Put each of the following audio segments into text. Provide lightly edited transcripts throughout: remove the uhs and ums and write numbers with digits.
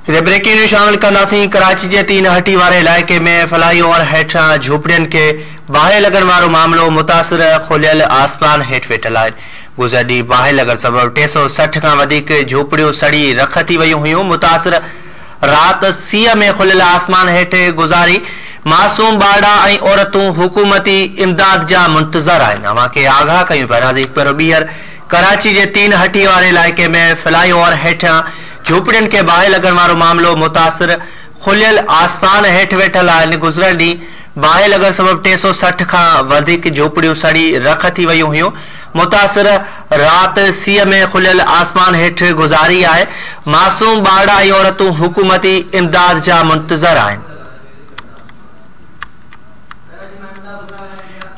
Breaking news शामिल कंदासीं। कराची के 3 हटी वाले इलाके में फलाई और हेठा झोपड़ियन के बाहि लगन वारो मामलो मुतासिर खुलियल आसमान हेठ वेठल है। गुज़र ॾींहुं बाहि लगन सबब 360 खां वधीक झोपड़ियूं सड़ी रख थी वयूं हुयूं। मुतासिर रात सीअ में खुलियल आसमान हेठ गुज़ारी मासूम बाड़ा ऐं औरतूं हुकूमती इमदाद जा मुंतज़र आहिनि। अवां खे आगाह कयूं पिया नाज़रीन ॿीहर कराची के 3 हटी वाले इलाके में फलाई और हेठा झोपड़ियन के बाहि लगन वारो मामलो मुतासिर खुलियल आसमान हेठ वेठल है। गुज़र ॾींहुं बाहि लगन सबब 360 खां वधीक झोपड़ियूं सड़ी रख थी वयूं हुयूं। मुतासिर रात सीअ में खुलियल आसमान हेठ गुज़ारी है। मासूम बाड़ा ऐं औरतूं हुकूमती इमदाद जा मुंतज़र आहिनि।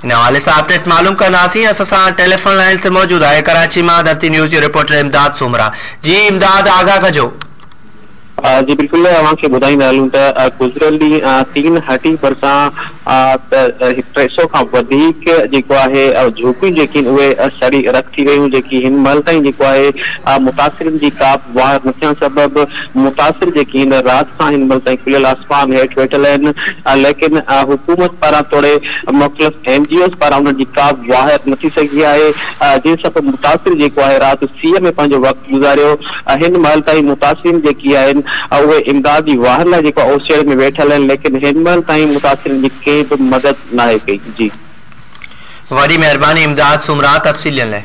इन हवाले से अपडेट मालूम कंदासीं। असां टेलीफोन लाइन ते मौजूद है कराची में धरती न्यूज़ जो रिपोर्टर इमदाद सुमरा। जी इमदाद, आगाह कजो। जी बिल्कुल अवांखे ॿुधाईंदा हलूं त गुज़िरियल ॾींहुं 3 हटी भरिसां 300 खां वधीक जेको आहे झोपड़ियूं जेकी उहे सड़ी रख थी वयूं, जेकी हिन महिल ताईं जेको आहे मुतासिरनि जी का वाह न थियण सबब मुतासिर जेकी हिन राति सां हिन महिल ताईं खुलियल आसमान हेठि वेठल आहिनि। लेकिन हुकूमत पारां तोड़े मुख़्तलिफ़ NGOs पारां उन्हनि जी का वाह न थी सघी आहे, जंहिं सबब मुतासिर जेको आहे राति सीअ में पंहिंजो वक़्तु गुज़ारियो। हिन महिल ताईं मुतासिर जेकी आहिनि उहे इमदादी वाह लाइ जेको ओसियर में वेठल आहिनि, लेकिन हिन महिल ताईं मुतासिरनि जी कंहिं बि मदद न आहे कई। जी वॾी महिरबानी इमदाद सुमरा तफ़सीलनि लाइ।